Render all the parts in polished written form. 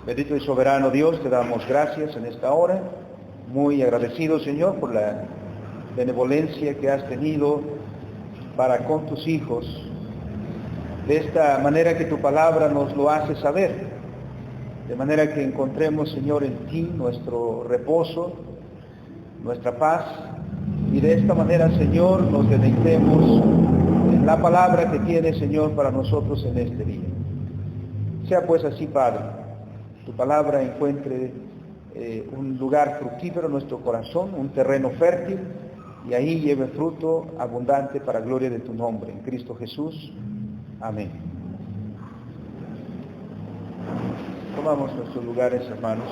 Bendito y soberano Dios, te damos gracias en esta hora. Muy agradecido, Señor, por la benevolencia que has tenido para con tus hijos. De esta manera que tu palabra nos lo hace saber. De manera que encontremos, Señor, en ti nuestro reposo, nuestra paz. Y de esta manera, Señor, nos deleitemos en la palabra que tiene, Señor, para nosotros en este día. Sea pues así, Padre. Tu palabra encuentre un lugar fructífero en nuestro corazón, un terreno fértil, y ahí lleve fruto abundante para gloria de tu nombre. En Cristo Jesús. Amén. Tomamos nuestros lugares, hermanos.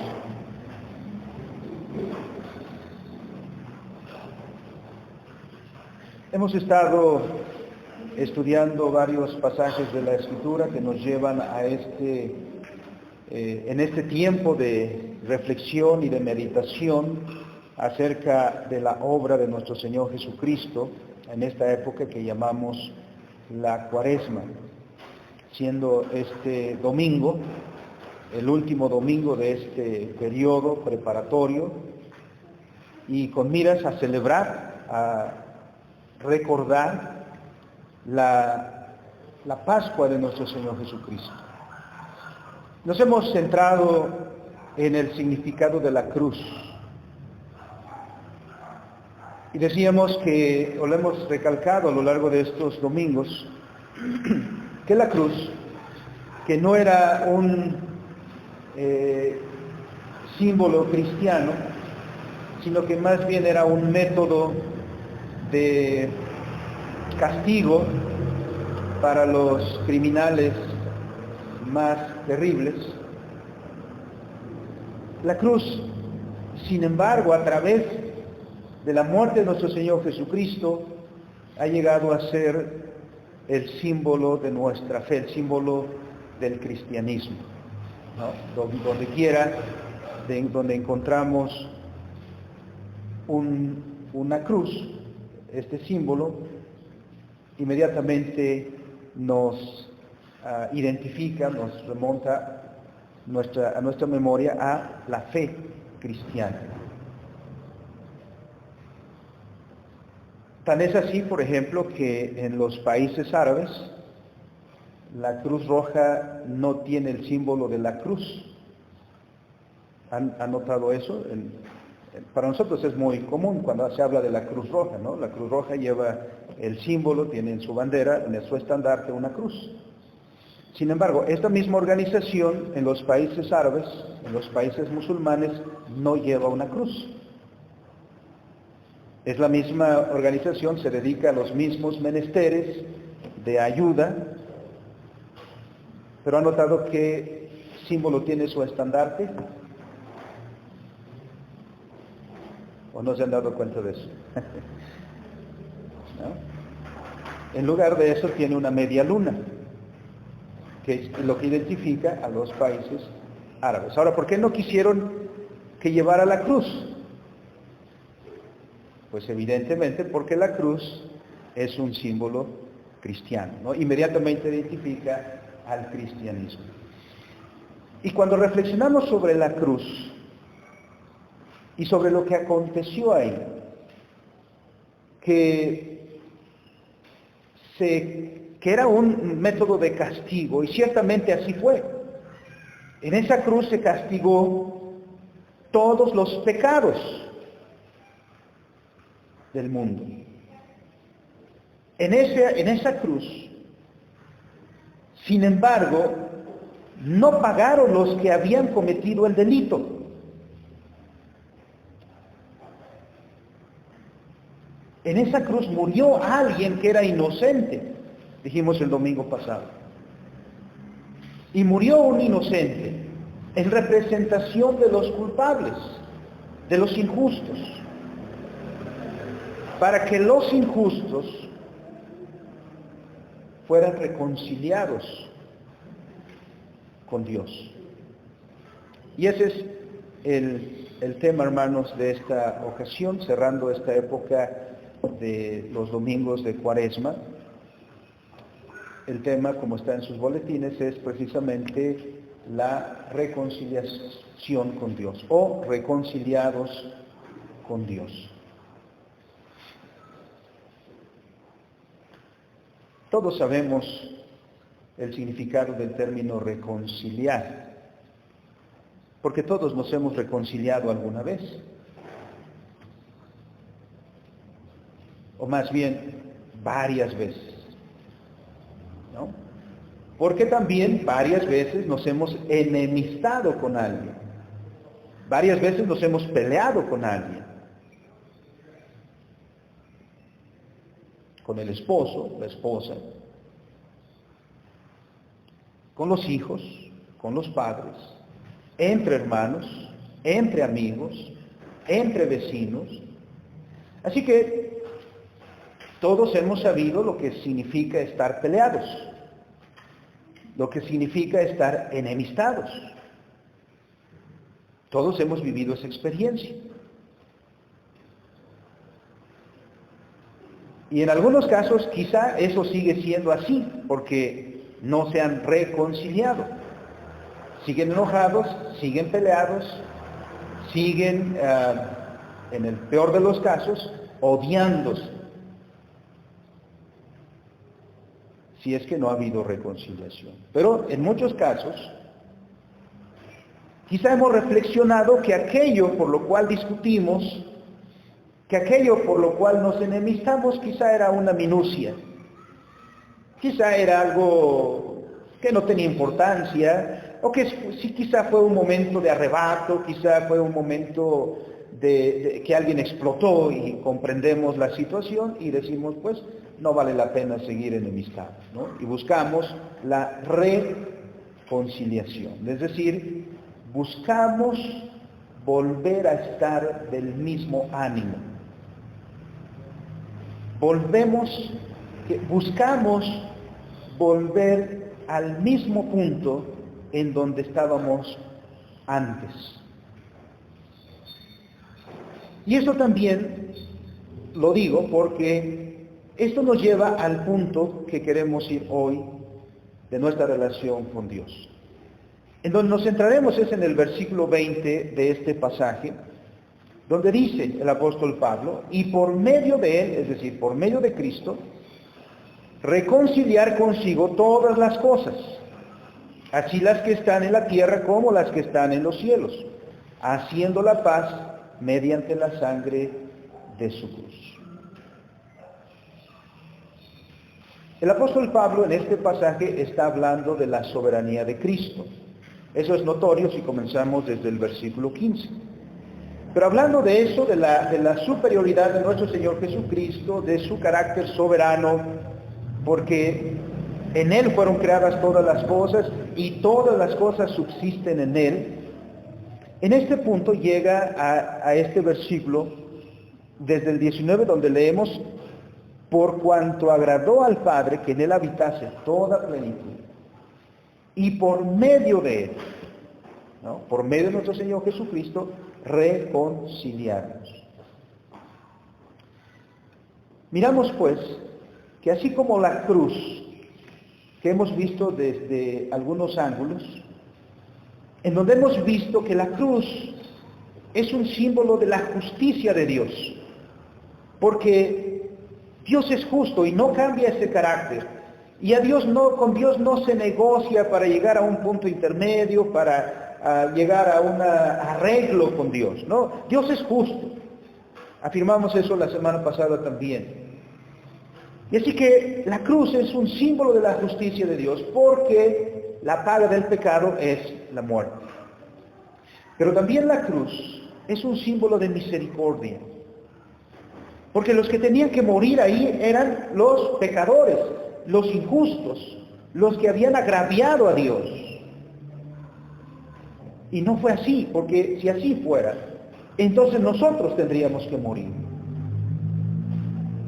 Hemos estado estudiando varios pasajes de la Escritura que nos llevan a en este tiempo de reflexión y de meditación acerca de la obra de nuestro Señor Jesucristo en esta época que llamamos la Cuaresma, siendo este domingo el último domingo de este periodo preparatorio y con miras a celebrar, a recordar la Pascua de nuestro Señor Jesucristo. Nos hemos centrado en el significado de la cruz. Y decíamos que, o lo hemos recalcado a lo largo de estos domingos, que la cruz, que no era un símbolo cristiano, sino que más bien era un método de castigo para los criminales más terribles. La cruz, sin embargo, a través de la muerte de nuestro Señor Jesucristo, ha llegado a ser el símbolo de nuestra fe, el símbolo del cristianismo, ¿no? Donde quiera, donde encontramos una cruz, este símbolo, inmediatamente nos identifica, nos remonta a nuestra memoria a la fe cristiana. Tan es así, por ejemplo, que en los países árabes la Cruz Roja no tiene el símbolo de la cruz. ¿Han notado eso? Para nosotros es muy común cuando se habla de la Cruz Roja, ¿no? La Cruz Roja lleva el símbolo, tiene en su bandera, en su estandarte, una cruz. Sin embargo, esta misma organización en los países árabes, en los países musulmanes, no lleva una cruz. Es la misma organización, se dedica a los mismos menesteres de ayuda, pero ¿han notado qué símbolo tiene su estandarte? ¿O no se han dado cuenta de eso? ¿No? En lugar de eso tiene una media luna, que es lo que identifica a los países árabes. Ahora, ¿por qué no quisieron que llevara la cruz? Pues evidentemente porque la cruz es un símbolo cristiano, ¿no? Inmediatamente identifica al cristianismo. Y cuando reflexionamos sobre la cruz y sobre lo que aconteció ahí, que era un método de castigo, y ciertamente así fue. En esa cruz se castigó todos los pecados del mundo. En esa cruz, sin embargo, no pagaron los que habían cometido el delito. En esa cruz murió alguien que era inocente, dijimos el domingo pasado. Y murió un inocente en representación de los culpables, de los injustos, para que los injustos fueran reconciliados con Dios. Y ese es el tema, hermanos, de esta ocasión, cerrando esta época de los domingos de Cuaresma. El tema, como está en sus boletines, es precisamente la reconciliación con Dios o reconciliados con Dios. Todos sabemos el significado del término reconciliar, porque todos nos hemos reconciliado alguna vez, o más bien varias veces, ¿no? Porque también varias veces nos hemos enemistado con alguien, varias veces nos hemos peleado con alguien, con el esposo, la esposa, con los hijos, con los padres, entre hermanos, entre amigos, entre vecinos. Así que todos hemos sabido lo que significa estar peleados, lo que significa estar enemistados. Todos hemos vivido esa experiencia. Y en algunos casos quizá eso sigue siendo así, porque no se han reconciliado. Siguen enojados, siguen peleados, siguen, en el peor de los casos, odiándose. Si es que no ha habido reconciliación. Pero en muchos casos, quizá hemos reflexionado que aquello por lo cual discutimos, que aquello por lo cual nos enemistamos, quizá era una minucia, quizá era algo que no tenía importancia, o que sí, quizá fue un momento de arrebato, quizá fue un momento de que alguien explotó y comprendemos la situación y decimos, pues, no vale la pena seguir enemistados, ¿no? Y buscamos la reconciliación, es decir, buscamos volver a estar del mismo ánimo. Buscamos volver al mismo punto en donde estábamos antes. Y eso también lo digo porque esto nos lleva al punto que queremos ir hoy de nuestra relación con Dios. En donde nos centraremos es en el versículo 20 de este pasaje, donde dice el apóstol Pablo, y por medio de él, es decir, por medio de Cristo, reconciliar consigo todas las cosas, así las que están en la tierra como las que están en los cielos, haciendo la paz mediante la sangre de su cruz. El apóstol Pablo en este pasaje está hablando de la soberanía de Cristo. Eso es notorio si comenzamos desde el versículo 15. Pero hablando de eso, de la superioridad de nuestro Señor Jesucristo, de su carácter soberano, porque en Él fueron creadas todas las cosas y todas las cosas subsisten en Él, en este punto llega a este versículo, desde el 19, donde leemos, por cuanto agradó al Padre que en Él habitase toda plenitud, y por medio de Él, ¿no? Por medio de nuestro Señor Jesucristo, reconciliarnos. Miramos pues que así como la cruz, que hemos visto desde algunos ángulos, en donde hemos visto que la cruz es un símbolo de la justicia de Dios, porque Dios es justo y no cambia ese carácter, y con Dios no se negocia para llegar a un punto intermedio, para llegar a un arreglo con Dios, ¿no? Dios es justo. Afirmamos eso la semana pasada también. Y así que la cruz es un símbolo de la justicia de Dios, porque la paga del pecado es la muerte. Pero también la cruz es un símbolo de misericordia, porque los que tenían que morir ahí eran los pecadores, los injustos, los que habían agraviado a Dios. Y no fue así, porque si así fuera, entonces nosotros tendríamos que morir.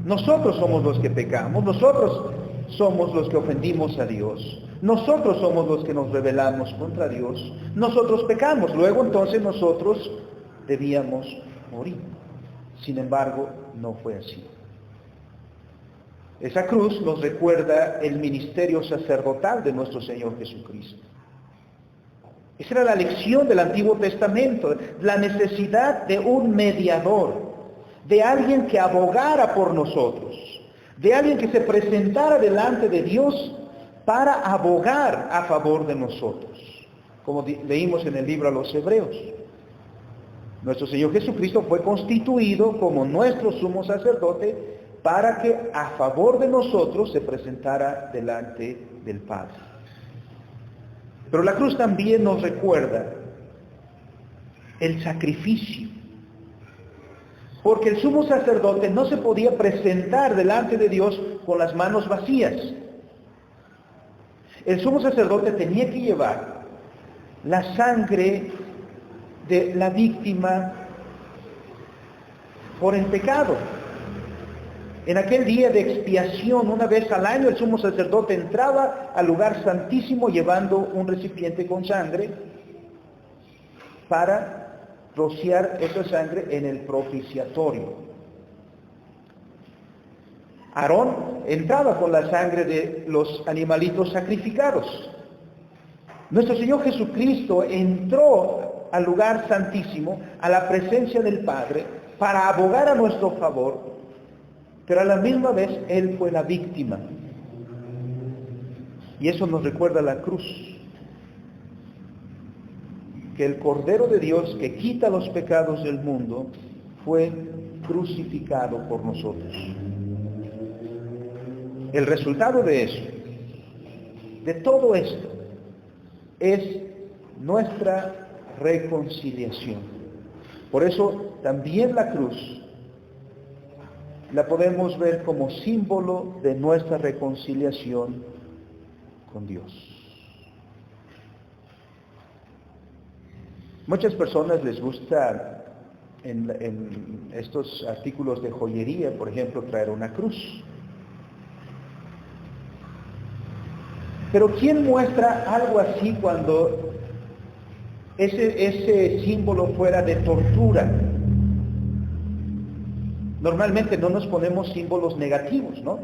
Nosotros somos los que pecamos, nosotros somos los que ofendimos a Dios, nosotros somos los que nos rebelamos contra Dios, nosotros pecamos, luego entonces nosotros debíamos morir. Sin embargo, no fue así. Esa cruz nos recuerda el ministerio sacerdotal de nuestro Señor Jesucristo. Esa era la lección del Antiguo Testamento, la necesidad de un mediador, de alguien que abogara por nosotros, de alguien que se presentara delante de Dios para abogar a favor de nosotros, como leímos en el libro a los Hebreos. Nuestro Señor Jesucristo fue constituido como nuestro sumo sacerdote para que a favor de nosotros se presentara delante del Padre. Pero la cruz también nos recuerda el sacrificio, porque el sumo sacerdote no se podía presentar delante de Dios con las manos vacías. El sumo sacerdote tenía que llevar la sangre de la víctima por el pecado. En aquel día de expiación, una vez al año, el sumo sacerdote entraba al lugar santísimo llevando un recipiente con sangre para rociar esa sangre en el propiciatorio. Aarón entraba con la sangre de los animalitos sacrificados. Nuestro Señor Jesucristo entró al lugar santísimo, a la presencia del Padre, para abogar a nuestro favor, pero a la misma vez Él fue la víctima. Y eso nos recuerda la cruz, que el Cordero de Dios que quita los pecados del mundo fue crucificado por nosotros. El resultado de eso, de todo esto, es nuestra reconciliación. Por eso también la cruz la podemos ver como símbolo de nuestra reconciliación con Dios. Muchas personas les gusta en estos artículos de joyería, por ejemplo, traer una cruz. Pero ¿quién muestra algo así cuando ese símbolo fuera de tortura? Normalmente no nos ponemos símbolos negativos, ¿no?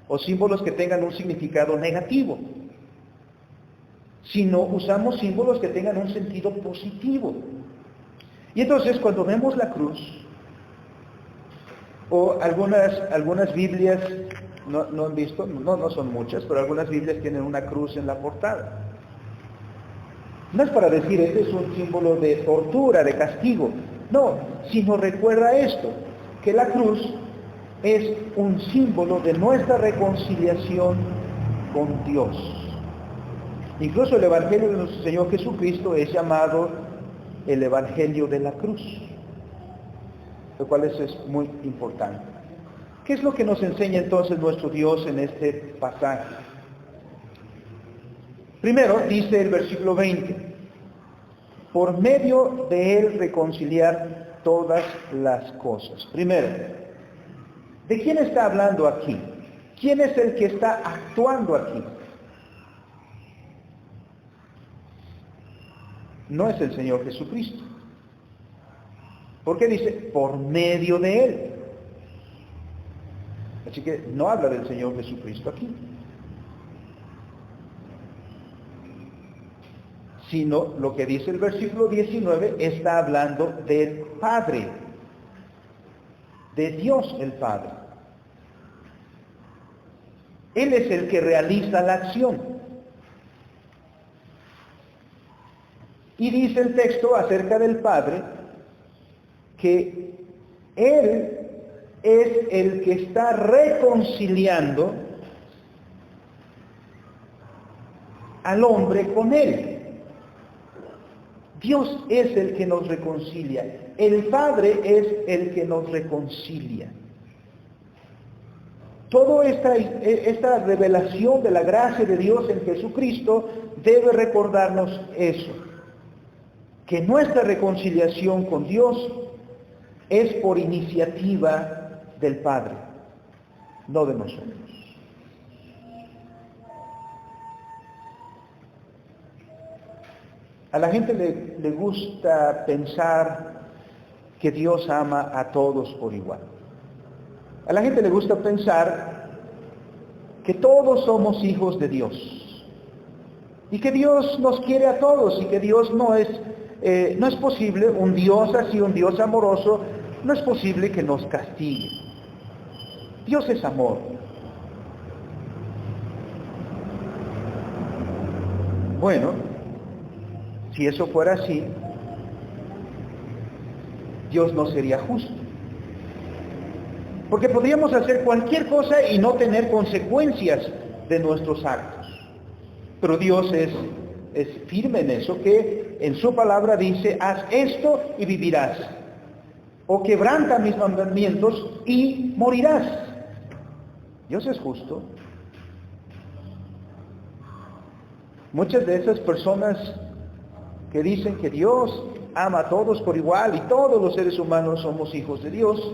O símbolos que tengan un significado negativo, sino usamos símbolos que tengan un sentido positivo. Y entonces cuando vemos la cruz, o algunas Biblias, no han visto, no son muchas, pero algunas Biblias tienen una cruz en la portada. No es para decir, este es un símbolo de tortura, de castigo. No, sino recuerda esto, que la cruz es un símbolo de nuestra reconciliación con Dios. Incluso el Evangelio de nuestro Señor Jesucristo es llamado el Evangelio de la cruz, lo cual es muy importante. ¿Qué es lo que nos enseña entonces nuestro Dios en este pasaje? Primero, dice el versículo 20, por medio de Él reconciliar todas las cosas. Primero, ¿de quién está hablando aquí? ¿Quién es el que está actuando aquí? No es el Señor Jesucristo. ¿Por qué dice por medio de Él? Así que no habla del Señor Jesucristo aquí, sino lo que dice el versículo 19 está hablando del Padre, de Dios el Padre. Él es el que realiza la acción. Y dice el texto acerca del Padre que Él es el que está reconciliando al hombre con Él. Dios es el que nos reconcilia. El Padre es el que nos reconcilia. Toda esta revelación de la gracia de Dios en Jesucristo debe recordarnos eso, que nuestra reconciliación con Dios es por iniciativa del Padre, no de nosotros. A la gente le gusta pensar que Dios ama a todos por igual. A la gente le gusta pensar que todos somos hijos de Dios. Y que Dios nos quiere a todos y que Dios no es posible, un Dios así, un Dios amoroso, no es posible que nos castigue. Dios es amor. Bueno, si eso fuera así, Dios no sería justo. Porque podríamos hacer cualquier cosa y no tener consecuencias de nuestros actos. Pero Dios es firme en eso, que en su palabra dice, haz esto y vivirás. O quebranta mis mandamientos y morirás. Dios es justo. Muchas de esas personas que dicen que Dios ama a todos por igual y todos los seres humanos somos hijos de Dios,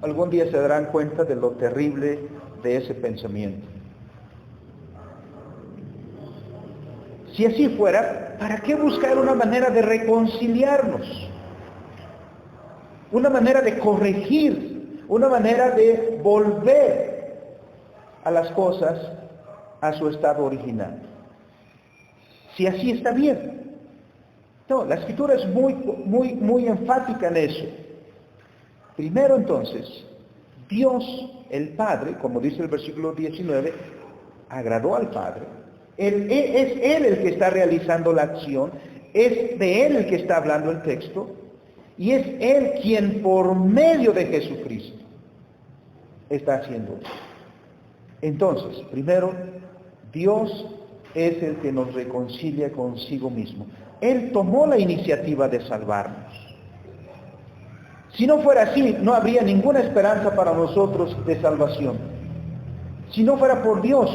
algún día se darán cuenta de lo terrible de ese pensamiento. Si así fuera, ¿para qué buscar una manera de reconciliarnos? Una manera de corregir, una manera de volver a las cosas a su estado original. Si así está bien. No, la Escritura es muy enfática en eso. Primero entonces, Dios, el Padre, como dice el versículo 19, agradó al Padre. Es Él el que está realizando la acción, es de Él el que está hablando el texto, y es Él quien por medio de Jesucristo está haciendo eso. Entonces, primero, Dios es el que nos reconcilia consigo mismo. Él tomó la iniciativa de salvarnos. Si no fuera así, no habría ninguna esperanza para nosotros de salvación. Si no fuera por Dios,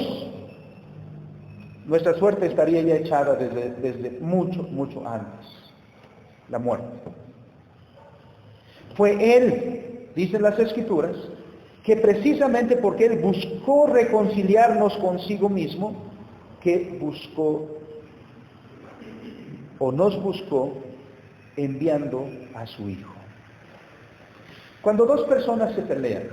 nuestra suerte estaría ya echada desde mucho antes, la muerte. Fue Él, dicen las Escrituras, que precisamente porque Él buscó reconciliarnos consigo mismo, que buscó o nos buscó enviando a su Hijo. Cuando dos personas se pelean,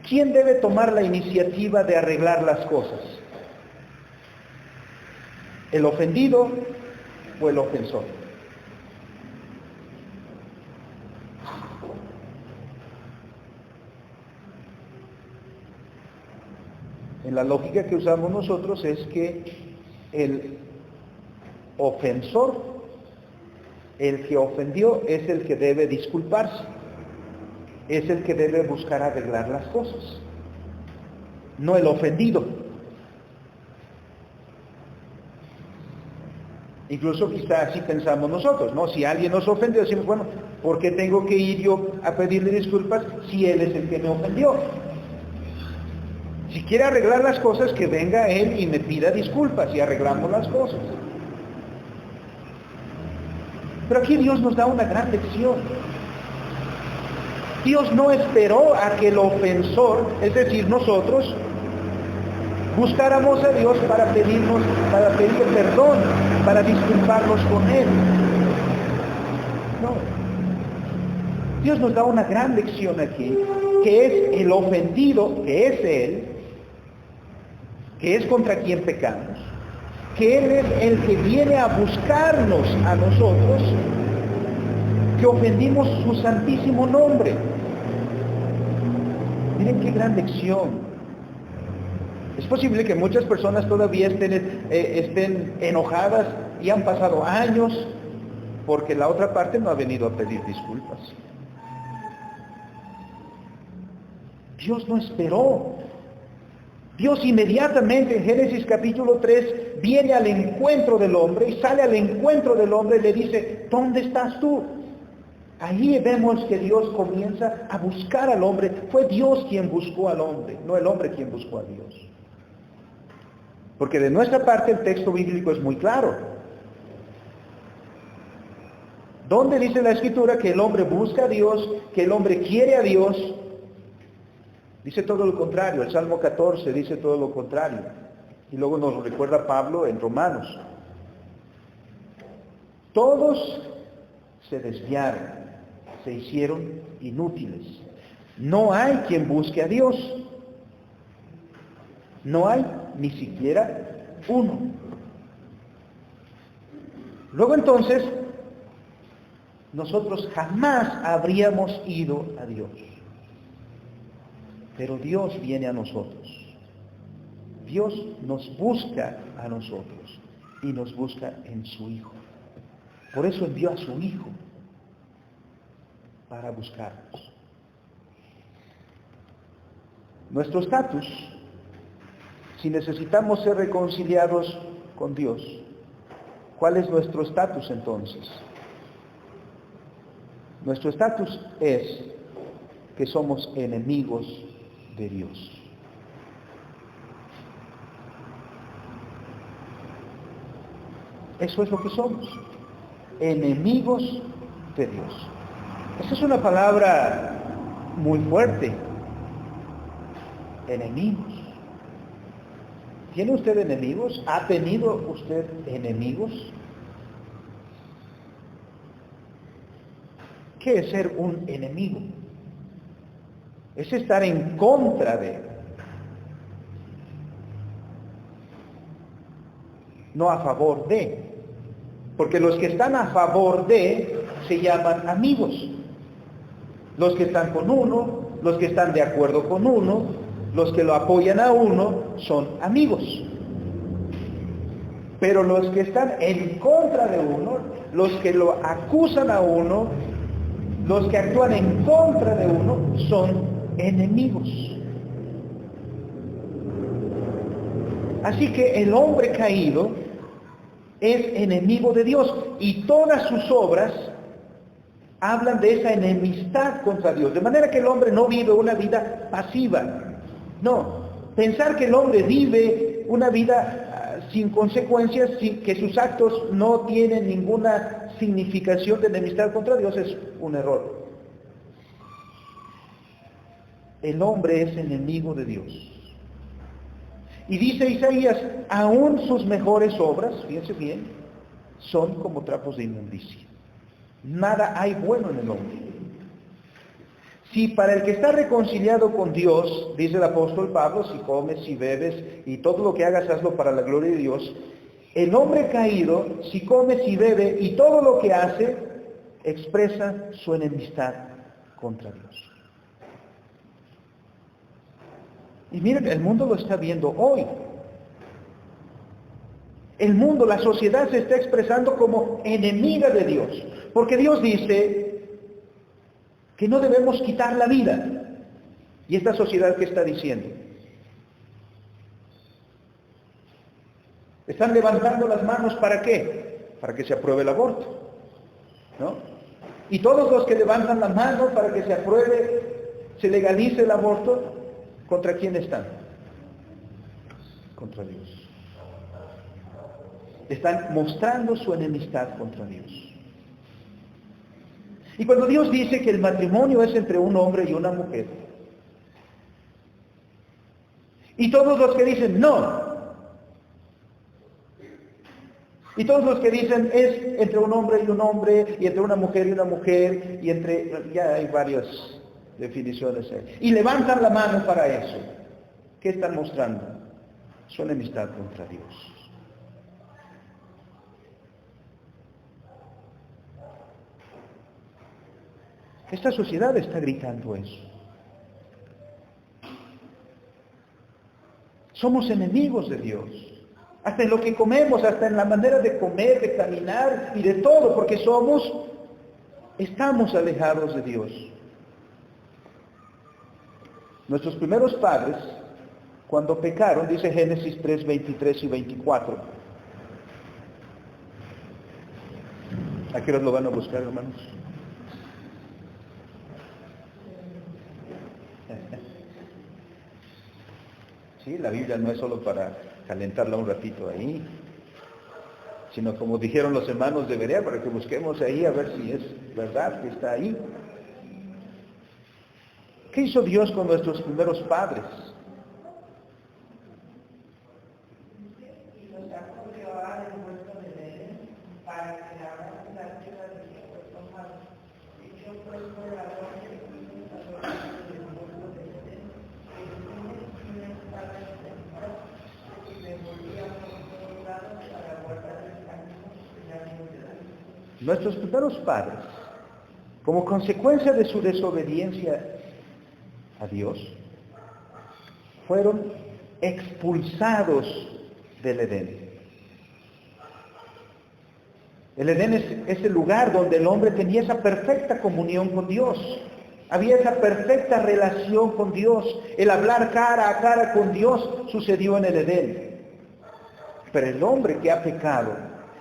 ¿quién debe tomar la iniciativa de arreglar las cosas? ¿El ofendido o el ofensor? En la lógica que usamos nosotros es que el ofensor, el que ofendió, es el que debe disculparse, es el que debe buscar arreglar las cosas, no el ofendido. Incluso quizá así pensamos nosotros, ¿no? Si alguien nos ofendió, decimos, bueno, ¿por qué tengo que ir yo a pedirle disculpas si él es el que me ofendió? Si quiere arreglar las cosas, que venga él y me pida disculpas y arreglamos las cosas. Pero aquí Dios nos da una gran lección. Dios no esperó a que el ofensor, es decir, nosotros, buscáramos a Dios para pedirle perdón, para disculparnos con Él. No. Dios nos da una gran lección aquí, que es el ofendido, que es Él, que es contra quien pecamos, que Él es el que viene a buscarnos a nosotros, que ofendimos su santísimo nombre. Miren qué gran lección. Es posible que muchas personas todavía estén enojadas y han pasado años porque la otra parte no ha venido a pedir disculpas. Dios no esperó. Dios inmediatamente en Génesis capítulo 3 viene al encuentro del hombre y sale al encuentro del hombre y le dice, ¿dónde estás tú? Ahí vemos que Dios comienza a buscar al hombre. Fue Dios quien buscó al hombre, no el hombre quien buscó a Dios. Porque de nuestra parte el texto bíblico es muy claro. ¿Dónde dice la Escritura que el hombre busca a Dios, que el hombre quiere a Dios? Dice todo lo contrario. El Salmo 14 dice todo lo contrario. Y luego nos lo recuerda Pablo en Romanos. Todos se desviaron, se hicieron inútiles. No hay quien busque a Dios. No hay ni siquiera uno. Luego entonces, nosotros jamás habríamos ido a Dios. Pero Dios viene a nosotros. Dios nos busca a nosotros y nos busca en su Hijo. Por eso envió a su Hijo para buscarnos. Nuestro estatus, si necesitamos ser reconciliados con Dios, ¿cuál es nuestro estatus entonces? Nuestro estatus es que somos enemigos de Dios. Eso es lo que somos, enemigos de Dios. Esa es una palabra muy fuerte. Enemigos. ¿Tiene usted enemigos? ¿Ha tenido usted enemigos? ¿Qué es ser un enemigo? Es estar en contra de, no a favor de. Porque los que están a favor de se llaman amigos. Los que están con uno, los que están de acuerdo con uno, los que lo apoyan a uno, son amigos. Pero los que están en contra de uno, los que lo acusan a uno, los que actúan en contra de uno, son enemigos. Así que el hombre caído es enemigo de Dios y todas sus obras hablan de esa enemistad contra Dios. De manera que el hombre no vive una vida pasiva. No, pensar que el hombre vive una vida sin consecuencias, sin que sus actos no tienen ninguna significación de enemistad contra Dios es un error. El hombre es enemigo de Dios. Y dice Isaías, aún sus mejores obras, fíjense bien, son como trapos de inmundicia. Nada hay bueno en el hombre. Si para el que está reconciliado con Dios, dice el apóstol Pablo, si comes, si bebes y todo lo que hagas, hazlo para la gloria de Dios, el hombre caído, si come, si bebe y todo lo que hace, expresa su enemistad contra Dios. Y miren, el mundo lo está viendo hoy. El mundo, la sociedad se está expresando como enemiga de Dios. Porque Dios dice que no debemos quitar la vida. ¿Y esta sociedad qué está diciendo? Están levantando las manos ¿para qué? Para que se apruebe el aborto, ¿no? Y todos los que levantan la mano para que se apruebe, se legalice el aborto, ¿contra quién están? Contra Dios. Están mostrando su enemistad contra Dios. Y cuando Dios dice que el matrimonio es entre un hombre y una mujer, y todos los que dicen no, y todos los que dicen es entre un hombre y un hombre, y entre una mujer y una mujer, y entre, ya hay varias definiciones ahí, y levantan la mano para eso, ¿qué están mostrando? Su enemistad contra Dios. Esta sociedad está gritando eso. Somos enemigos de Dios. Hasta en lo que comemos, hasta en la manera de comer, de caminar y de todo, porque estamos alejados de Dios. Nuestros primeros padres, cuando pecaron, dice Génesis 3, 23 y 24. ¿A qué hora lo van a buscar, hermanos? Sí, la Biblia no es solo para calentarla un ratito ahí, sino como dijeron los hermanos de Berea, para que busquemos ahí a ver si es verdad que está ahí. ¿Qué hizo Dios con nuestros primeros padres? nuestros primeros padres, como consecuencia de su desobediencia a Dios, fueron expulsados del Edén. El Edén es el lugar donde el hombre tenía esa perfecta comunión con Dios. Había esa perfecta relación con Dios. El hablar cara a cara con Dios sucedió en el Edén. Pero el hombre que ha pecado,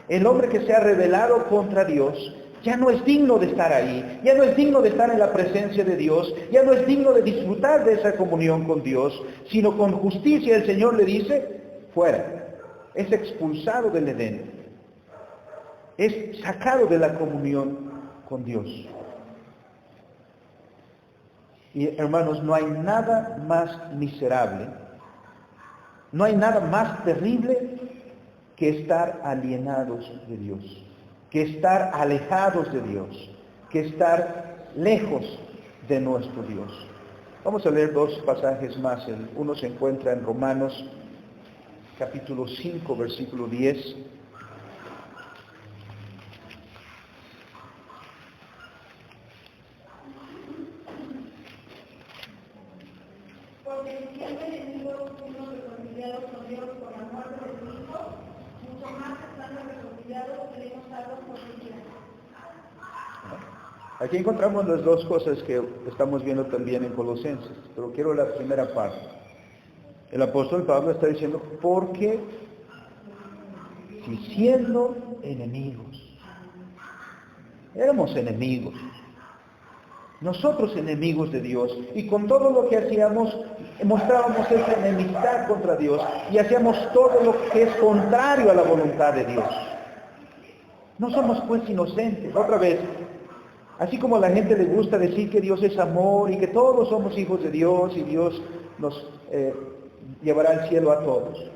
el hombre que se ha rebelado contra Dios, ya no es digno de estar ahí, ya no es digno de estar en la presencia de Dios, ya no es digno de disfrutar de esa comunión con Dios, sino con justicia el Señor le dice, fuera. Es expulsado del Edén, es sacado de la comunión con Dios. Y hermanos, no hay nada más miserable, no hay nada más terrible que estar alienados de Dios, que estar alejados de Dios, que estar lejos de nuestro Dios. Vamos a leer dos pasajes más. Uno se encuentra en Romanos capítulo 5, versículo 10. Porque si siendo enemigos fuimos reconciliados con Dios por la muerte de su Hijo, mucho más estando reconciliados seremos salvos por su vida. Aquí encontramos las dos cosas que estamos viendo también en Colosenses, pero quiero la primera parte. El apóstol Pablo está diciendo, porque si siendo enemigos, éramos enemigos, nosotros enemigos de Dios, y con todo lo que hacíamos, mostrábamos esa enemistad contra Dios, y hacíamos todo lo que es contrario a la voluntad de Dios. No somos pues inocentes. Otra vez, así como a la gente le gusta decir que Dios es amor, y que todos somos hijos de Dios, y Dios nos llevará al cielo a todos,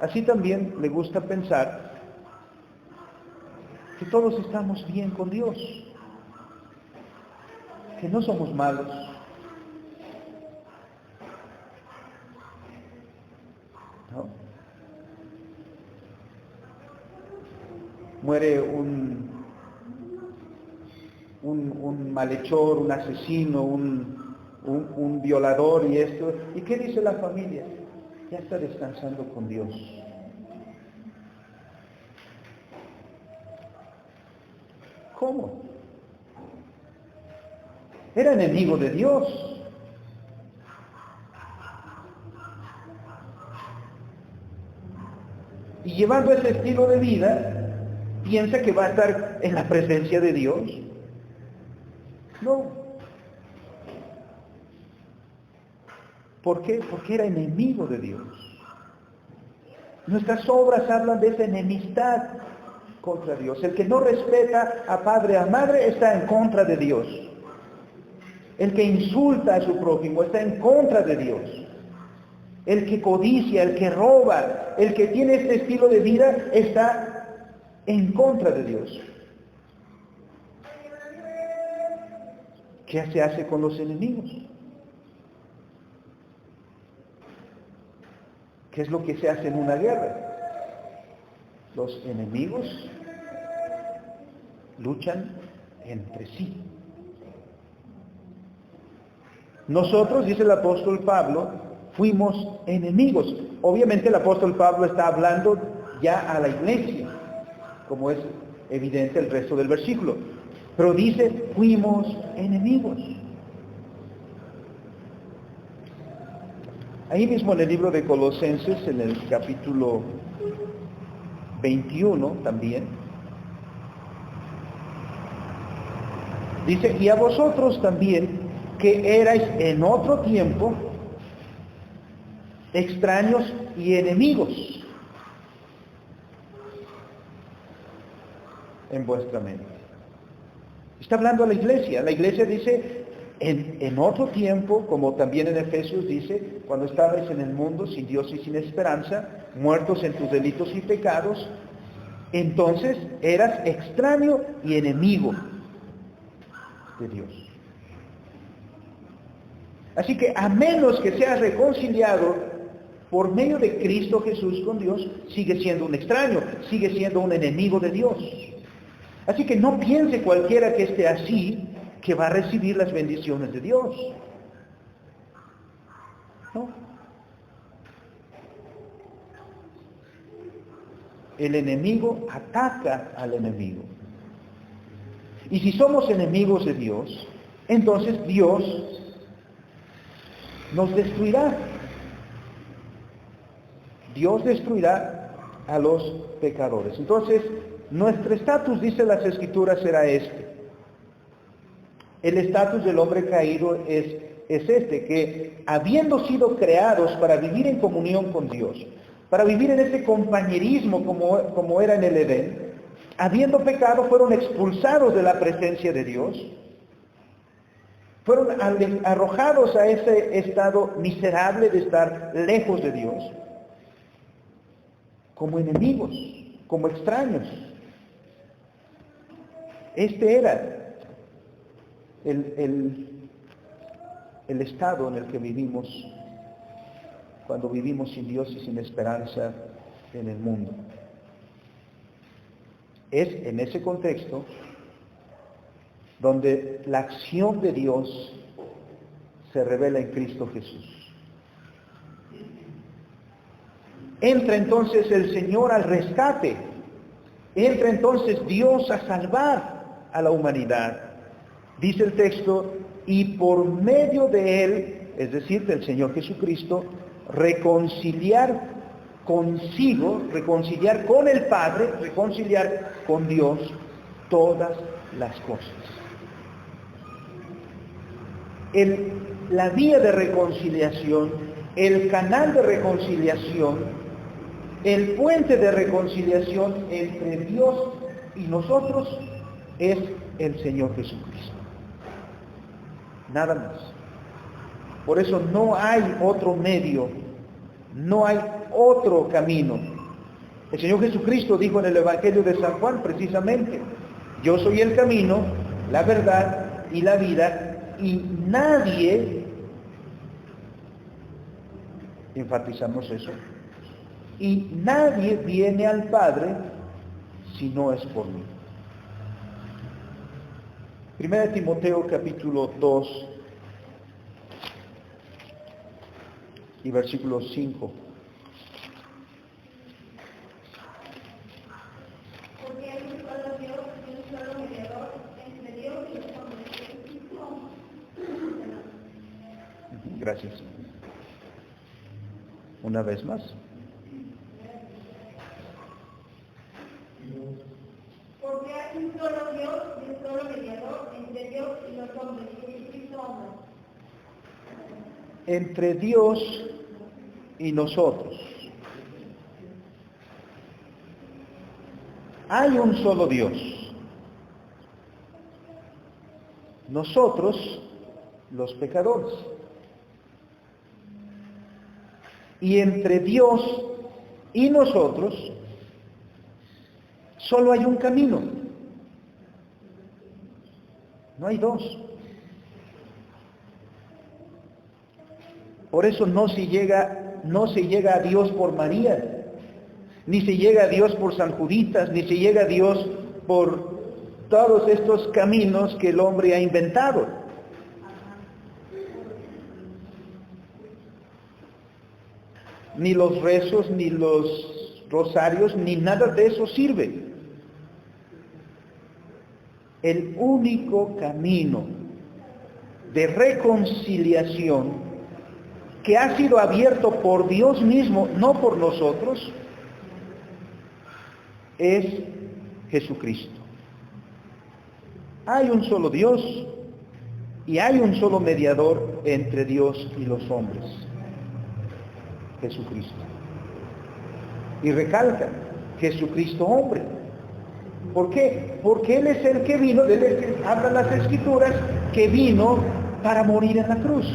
así también le gusta pensar que todos estamos bien con Dios, que no somos malos. ¿No? Muere un malhechor, un asesino, un violador y esto. ¿Y qué dice la familia? Ya está descansando con Dios. ¿Cómo? Era enemigo de Dios. Y llevando ese estilo de vida, piensa que va a estar en la presencia de Dios. No. ¿Por qué? Porque era enemigo de Dios. Nuestras obras hablan de esa enemistad contra Dios. El que no respeta a padre, a madre, está en contra de Dios. El que insulta a su prójimo está en contra de Dios. El que codicia, el que roba, el que tiene este estilo de vida está en contra de Dios. ¿Qué se hace con los enemigos? ¿Qué es lo que se hace en una guerra? Los enemigos luchan entre sí. Nosotros, dice el apóstol Pablo, fuimos enemigos. Obviamente el apóstol Pablo está hablando ya a la iglesia, como es evidente el resto del versículo. Pero dice, fuimos enemigos. Ahí mismo en el libro de Colosenses, en el capítulo 21 también, dice, y a vosotros también, que erais en otro tiempo extraños y enemigos en vuestra mente. Está hablando a la iglesia. La iglesia dice, en otro tiempo, como también en Efesios dice, cuando estabais en el mundo sin Dios y sin esperanza, muertos en tus delitos y pecados, entonces eras extraño y enemigo de Dios. Así que a menos que seas reconciliado por medio de Cristo Jesús con Dios, sigue siendo un extraño, sigue siendo un enemigo de Dios. Así que no piense cualquiera que esté así, que va a recibir las bendiciones de Dios. No. El enemigo ataca al enemigo. Y si somos enemigos de Dios, entonces Dios nos destruirá. Dios destruirá a los pecadores. Entonces, nuestro estatus, dice las Escrituras, será este. El estatus del hombre caído es este, que habiendo sido creados para vivir en comunión con Dios, para vivir en ese compañerismo como era en el Edén, habiendo pecado, fueron expulsados de la presencia de Dios, fueron arrojados a ese estado miserable de estar lejos de Dios, como enemigos, como extraños. Este era el estado en el que vivimos cuando vivimos sin Dios y sin esperanza en el mundo. Es en ese contexto donde la acción de Dios se revela en Cristo Jesús. Entra entonces el Señor al rescate, entra entonces Dios a salvar a la humanidad. Dice el texto, y por medio de Él, es decir, del Señor Jesucristo, reconciliar consigo, reconciliar con el Padre, reconciliar con Dios todas las cosas. La vía de reconciliación, el canal de reconciliación, el puente de reconciliación entre Dios y nosotros es el Señor Jesucristo. Nada más. Por eso no hay otro medio, no hay otro camino. El Señor Jesucristo dijo en el Evangelio de San Juan precisamente, yo soy el camino, la verdad y la vida, y nadie, enfatizamos eso, y nadie viene al Padre si no es por mí. 1 Timoteo capítulo 2 y versículo 5. Porque hay un solo Dios y un solo mediador entre Dios y los hombres, Jesucristo. Gracias. Una vez más. Porque hay un solo Dios y un solo mediador entre Dios y los hombres, Jesucristo hombre. Entre Dios y nosotros. Hay un solo Dios. Nosotros, los pecadores. Y entre Dios y nosotros, solo hay un camino. No hay dos. Por eso no se llega a Dios por María, ni se llega a Dios por San Juditas, ni se llega a Dios por todos estos caminos que el hombre ha inventado. Ni los rezos, ni los rosarios, ni nada de eso sirve. El único camino de reconciliación que ha sido abierto por Dios mismo, no por nosotros, es Jesucristo. Hay un solo Dios y hay un solo mediador entre Dios y los hombres, Jesucristo. Y recalca, Jesucristo hombre. ¿Por qué? Porque Él es el que vino, de Él es que hablan las Escrituras, que vino para morir en la cruz.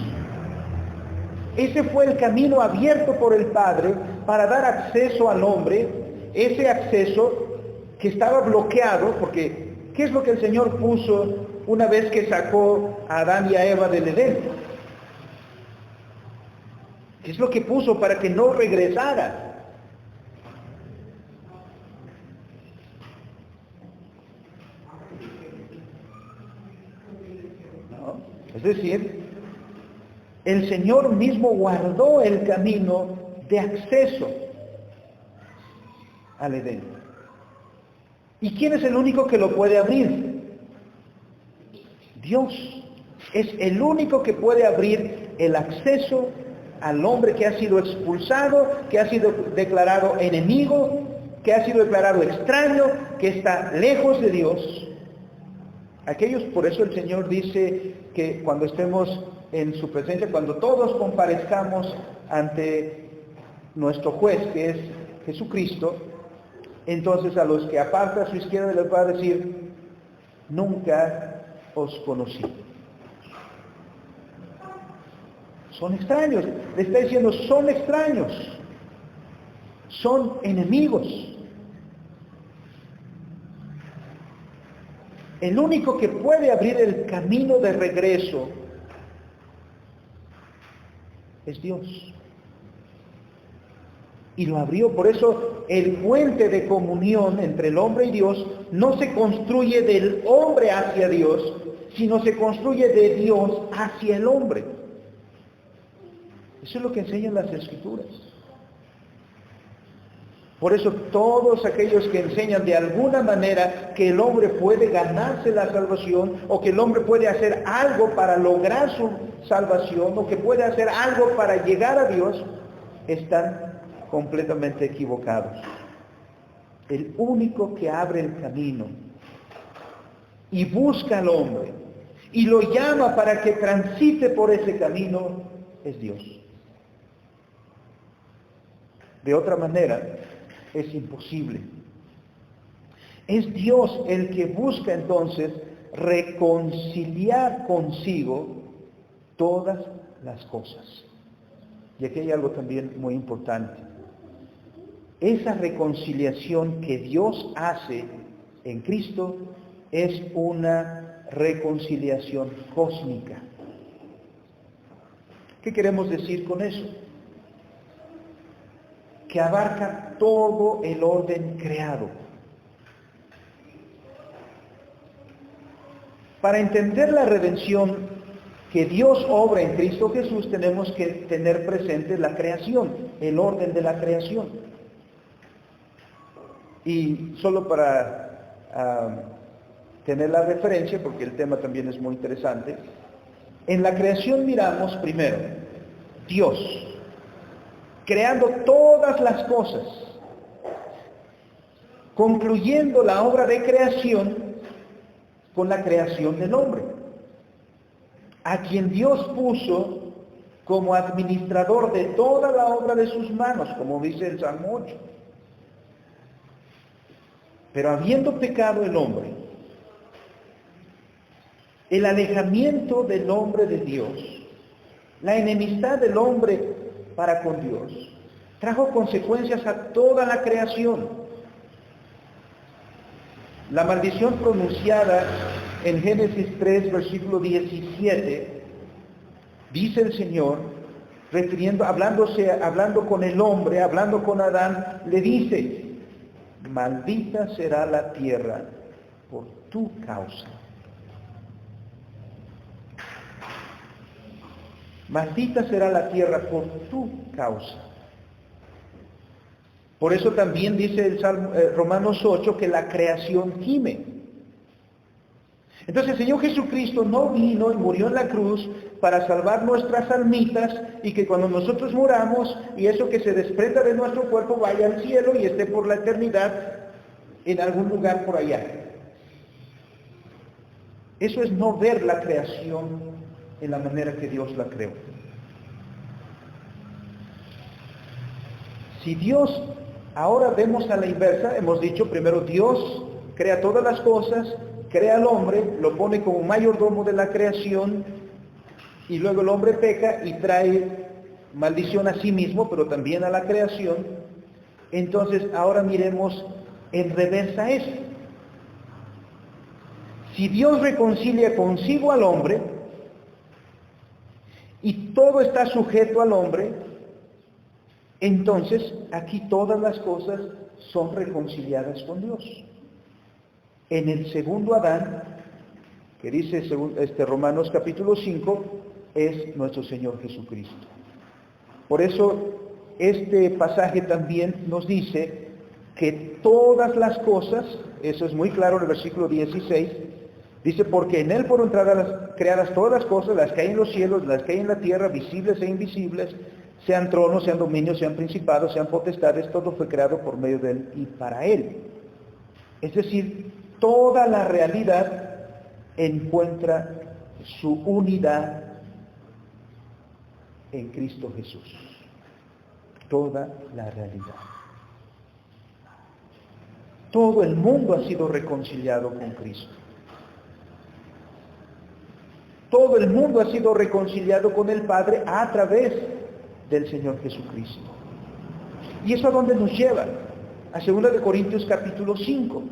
Ese fue el camino abierto por el Padre para dar acceso al hombre, ese acceso que estaba bloqueado, porque ¿qué es lo que el Señor puso una vez que sacó a Adán y a Eva del Edén? ¿Qué es lo que puso para que no regresara? ¿No? Es decir, el Señor mismo guardó el camino de acceso al Edén. ¿Y quién es el único que lo puede abrir? Dios. Es el único que puede abrir el acceso al hombre que ha sido expulsado, que ha sido declarado enemigo, que ha sido declarado extraño, que está lejos de Dios. Aquellos, por eso el Señor dice que cuando estemos en su presencia, cuando todos comparezcamos ante nuestro juez, que es Jesucristo, entonces a los que aparta a su izquierda les va a decir, nunca os conocí. Son extraños. Le está diciendo, son extraños. Son enemigos. El único que puede abrir el camino de regreso es Dios. Y lo abrió. Por eso el puente de comunión entre el hombre y Dios no se construye del hombre hacia Dios, sino se construye de Dios hacia el hombre. Eso es lo que enseñan las Escrituras. Por eso todos aquellos que enseñan de alguna manera que el hombre puede ganarse la salvación, o que el hombre puede hacer algo para lograr su salvación, o que puede hacer algo para llegar a Dios, están completamente equivocados. El único que abre el camino y busca al hombre y lo llama para que transite por ese camino es Dios. De otra manera, es imposible. Es Dios el que busca entonces reconciliar consigo todas las cosas. Y aquí hay algo también muy importante. Esa reconciliación que Dios hace en Cristo es una reconciliación cósmica. ¿Qué queremos decir con eso? Que abarca todo el orden creado. Para entender la redención que Dios obra en Cristo Jesús, tenemos que tener presente la creación, el orden de la creación. Y solo para tener la referencia, porque el tema también es muy interesante, en la creación miramos primero Dios creando todas las cosas, concluyendo la obra de creación con la creación del hombre, a quien Dios puso como administrador de toda la obra de sus manos, como dice el Salmo 8. Pero habiendo pecado el hombre, el alejamiento del hombre de Dios, la enemistad del hombre para con Dios, trajo consecuencias a toda la creación. La maldición pronunciada en Génesis 3, versículo 17, dice el Señor, hablando con el hombre, hablando con Adán, le dice, maldita será la tierra por tu causa. Maldita será la tierra por tu causa. Por eso también dice el Romanos 8 que la creación gime. Entonces el Señor Jesucristo no vino y murió en la cruz para salvar nuestras almitas y que cuando nosotros muramos y eso que se desprenda de nuestro cuerpo vaya al cielo y esté por la eternidad en algún lugar por allá. Eso es no ver la creación en la manera que Dios la creó. Si Dios, ahora vemos a la inversa, hemos dicho primero Dios crea todas las cosas, crea al hombre, lo pone como mayordomo de la creación y luego el hombre peca y trae maldición a sí mismo, pero también a la creación. Entonces ahora miremos en reversa eso. Si Dios reconcilia consigo al hombre y todo está sujeto al hombre, Entonces, aquí todas las cosas son reconciliadas con Dios. En el segundo Adán, que dice Romanos capítulo 5, es nuestro Señor Jesucristo. Por eso, este pasaje también nos dice que todas las cosas, eso es muy claro en el versículo 16, dice, porque en Él fueron creadas todas las cosas, las que hay en los cielos, las que hay en la tierra, visibles e invisibles, sean tronos, sean dominios, sean principados, sean potestades, todo fue creado por medio de Él y para Él. Es decir, toda la realidad encuentra su unidad en Cristo Jesús. Toda la realidad. Todo el mundo ha sido reconciliado con Cristo. Todo el mundo ha sido reconciliado con el Padre a través del Señor Jesucristo. ¿Y eso a dónde nos lleva? A 2 Corintios capítulo 5.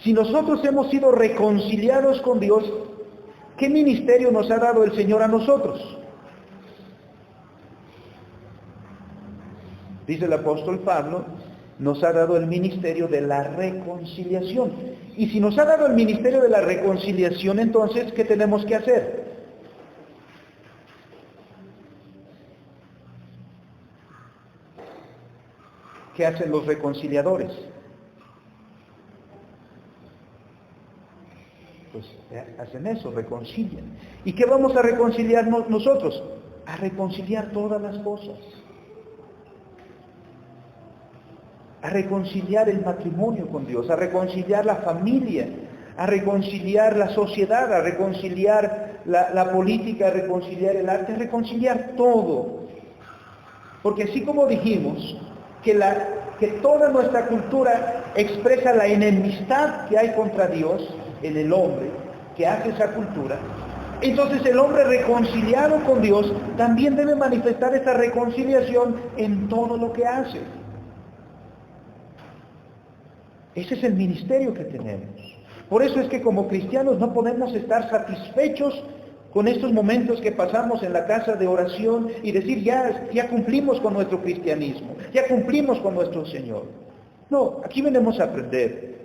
Si nosotros hemos sido reconciliados con Dios, ¿qué ministerio nos ha dado el Señor a nosotros? Dice el apóstol Pablo, nos ha dado el ministerio de la reconciliación. Y si nos ha dado el ministerio de la reconciliación, entonces, ¿qué tenemos que hacer? ¿Qué hacen los reconciliadores? Pues hacen eso, reconcilian. ¿Y qué vamos a reconciliarnos nosotros? A reconciliar todas las cosas. A reconciliar el matrimonio con Dios, a reconciliar la familia, a reconciliar la sociedad, a reconciliar la política, a reconciliar el arte, a reconciliar todo. Porque así como dijimos que toda nuestra cultura expresa la enemistad que hay contra Dios en el hombre, que hace esa cultura, entonces el hombre reconciliado con Dios también debe manifestar esa reconciliación en todo lo que hace. Ese es el ministerio que tenemos. Por eso es que como cristianos no podemos estar satisfechos con estos momentos que pasamos en la casa de oración y decir, ya cumplimos con nuestro cristianismo, ya cumplimos con nuestro Señor. No, aquí venimos a aprender.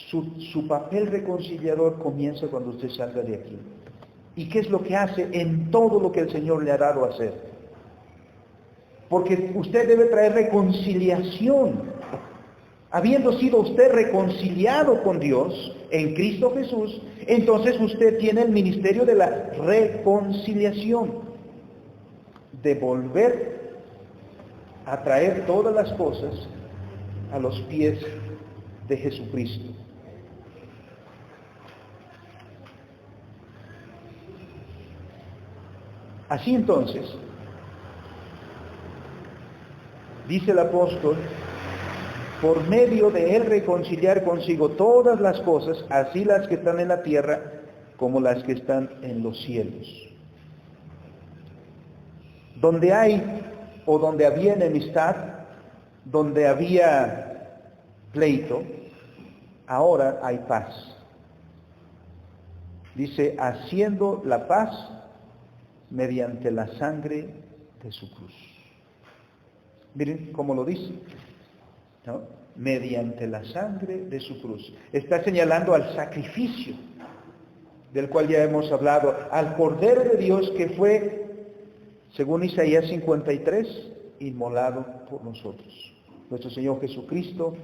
Su papel reconciliador comienza cuando usted salga de aquí. ¿Y qué es lo que hace en todo lo que el Señor le ha dado a hacer? Porque usted debe traer reconciliación. Habiendo sido usted reconciliado con Dios en Cristo Jesús, entonces usted tiene el ministerio de la reconciliación, de volver a traer todas las cosas a los pies de Jesucristo. Así entonces, dice el apóstol, por medio de Él reconciliar consigo todas las cosas, así las que están en la tierra como las que están en los cielos. Donde hay o donde había enemistad, donde había pleito, ahora hay paz. Dice, haciendo la paz mediante la sangre de su cruz. Miren cómo lo dice, ¿no? Mediante la sangre de su cruz. Está señalando al sacrificio, del cual ya hemos hablado, al Cordero de Dios que fue, según Isaías 53, inmolado por nosotros. Nuestro Señor Jesucristo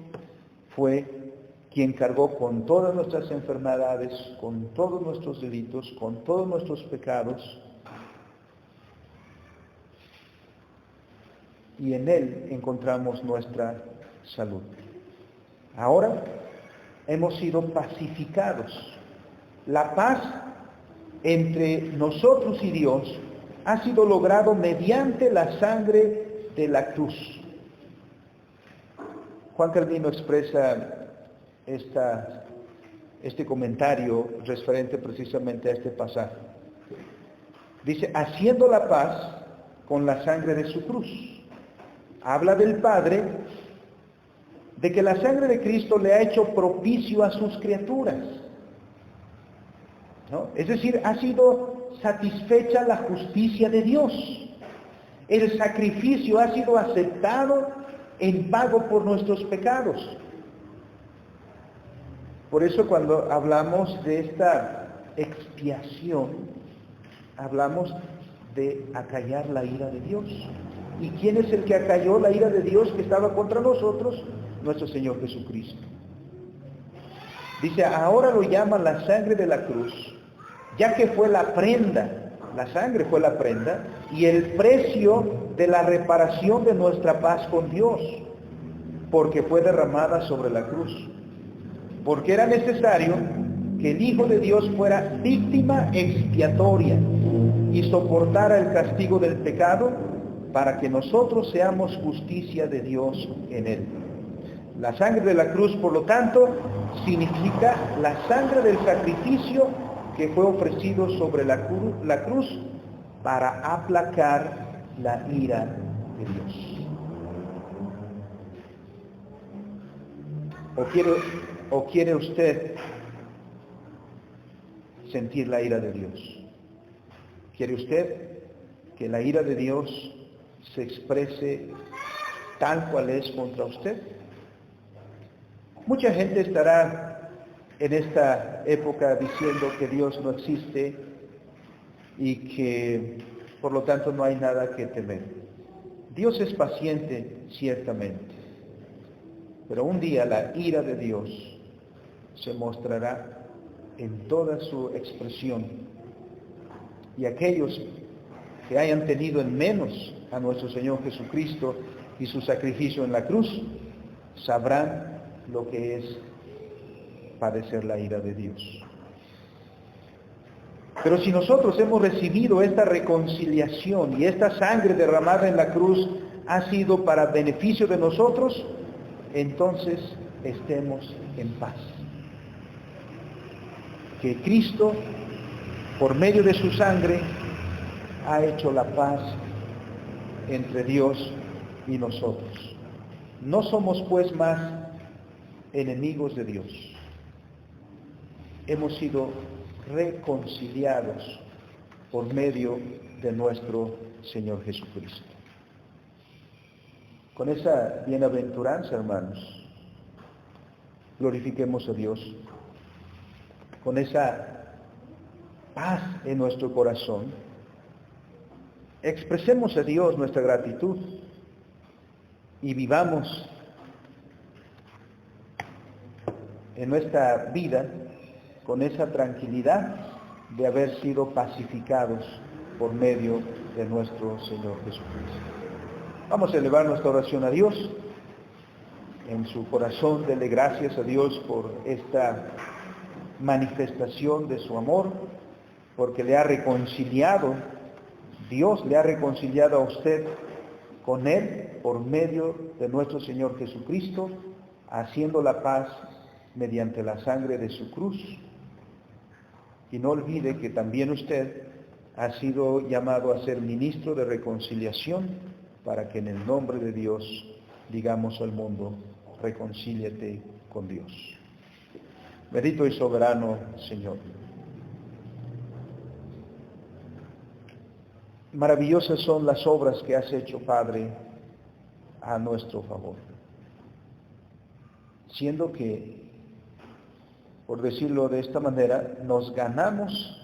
fue quien cargó con todas nuestras enfermedades, con todos nuestros delitos, con todos nuestros pecados, y en Él encontramos nuestra salud. Ahora hemos sido pacificados. La paz entre nosotros y Dios ha sido logrado mediante la sangre de la cruz. Juan Calvino expresa este comentario referente precisamente a este pasaje. Dice, haciendo la paz con la sangre de su cruz. Habla del Padre, de que la sangre de Cristo le ha hecho propicio a sus criaturas, ¿no? Es decir, ha sido satisfecha la justicia de Dios. El sacrificio ha sido aceptado en pago por nuestros pecados. Por eso cuando hablamos de esta expiación, hablamos de acallar la ira de Dios. ¿Y quién es el que acalló la ira de Dios que estaba contra nosotros? Nuestro Señor Jesucristo. Dice, ahora lo llaman la sangre de la cruz, ya que fue la prenda, la sangre fue la prenda, y el precio de la reparación de nuestra paz con Dios, porque fue derramada sobre la cruz. Porque era necesario que el Hijo de Dios fuera víctima expiatoria y soportara el castigo del pecado para que nosotros seamos justicia de Dios en él. La sangre de la cruz, por lo tanto, significa la sangre del sacrificio que fue ofrecido sobre la cruz para aplacar la ira de Dios. ¿O quiere usted sentir la ira de Dios? ¿Quiere usted que la ira de Dios se exprese tal cual es contra usted? Mucha gente estará en esta época diciendo que Dios no existe y que por lo tanto no hay nada que temer. Dios es paciente, ciertamente, pero un día la ira de Dios se mostrará en toda su expresión, y aquellos que hayan tenido en menos a nuestro Señor Jesucristo y su sacrificio en la cruz sabrán lo que es padecer la ira de Dios. Pero si nosotros hemos recibido esta reconciliación y esta sangre derramada en la cruz ha sido para beneficio de nosotros, entonces estemos en paz. Que Cristo, por medio de su sangre, ha hecho la paz entre Dios y nosotros. No somos pues más enemigos de Dios. Hemos sido reconciliados por medio de nuestro Señor Jesucristo. Con esa bienaventuranza, hermanos, glorifiquemos a Dios. Con esa paz en nuestro corazón, expresemos a Dios nuestra gratitud y vivamos en nuestra vida con esa tranquilidad de haber sido pacificados por medio de nuestro Señor Jesucristo. Vamos a elevar nuestra oración a Dios. En su corazón, dele gracias a Dios por esta manifestación de su amor, porque le ha reconciliado, Dios le ha reconciliado a usted con Él por medio de nuestro Señor Jesucristo, haciendo la paz mediante la sangre de su cruz. Y no olvide que también usted ha sido llamado a ser ministro de reconciliación para que en el nombre de Dios digamos al mundo, reconcíliate con Dios. Bendito y soberano Señor. Maravillosas son las obras que has hecho, Padre, a nuestro favor. Siendo que, por decirlo de esta manera, nos ganamos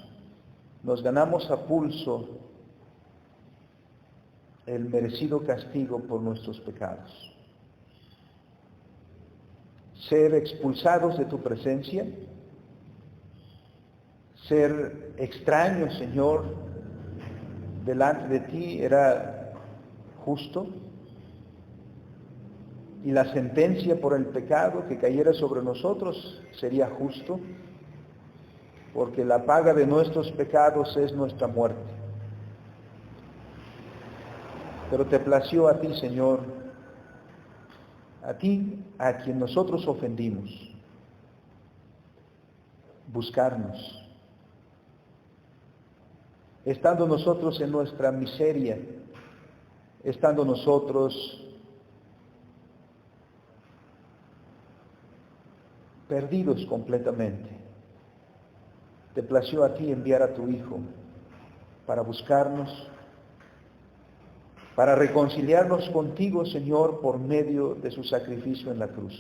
a pulso el merecido castigo por nuestros pecados. Ser expulsados de tu presencia, ser extraños, Señor, delante de ti era justo, y la sentencia por el pecado que cayera sobre nosotros sería justo, porque la paga de nuestros pecados es nuestra muerte. Pero te plació a ti, Señor, a ti, a quien nosotros ofendimos, buscarnos, estando nosotros en nuestra miseria, estando nosotros perdidos completamente. Te plació a ti enviar a tu Hijo para buscarnos, para reconciliarnos contigo, Señor, por medio de su sacrificio en la cruz.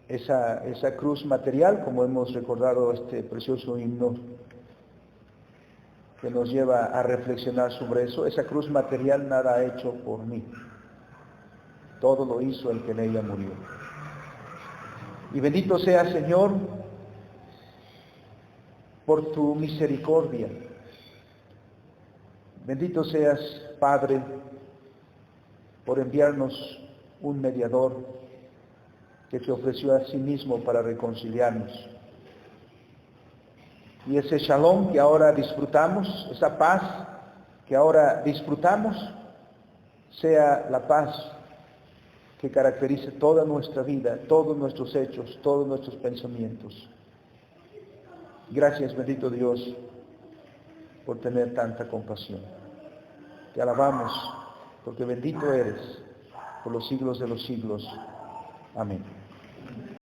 Esa cruz material, como hemos recordado este precioso himno que nos lleva a reflexionar sobre eso, esa cruz material nada ha hecho por mí. Todo lo hizo el que en ella murió. Y bendito sea, Señor, por tu misericordia. Bendito seas, Padre, por enviarnos un mediador que se ofreció a sí mismo para reconciliarnos. Y ese shalom que ahora disfrutamos, esa paz que ahora disfrutamos, sea la paz que caracterice toda nuestra vida, todos nuestros hechos, todos nuestros pensamientos. Gracias, bendito Dios, por tener tanta compasión. Te alabamos, porque bendito eres por los siglos de los siglos. Amén.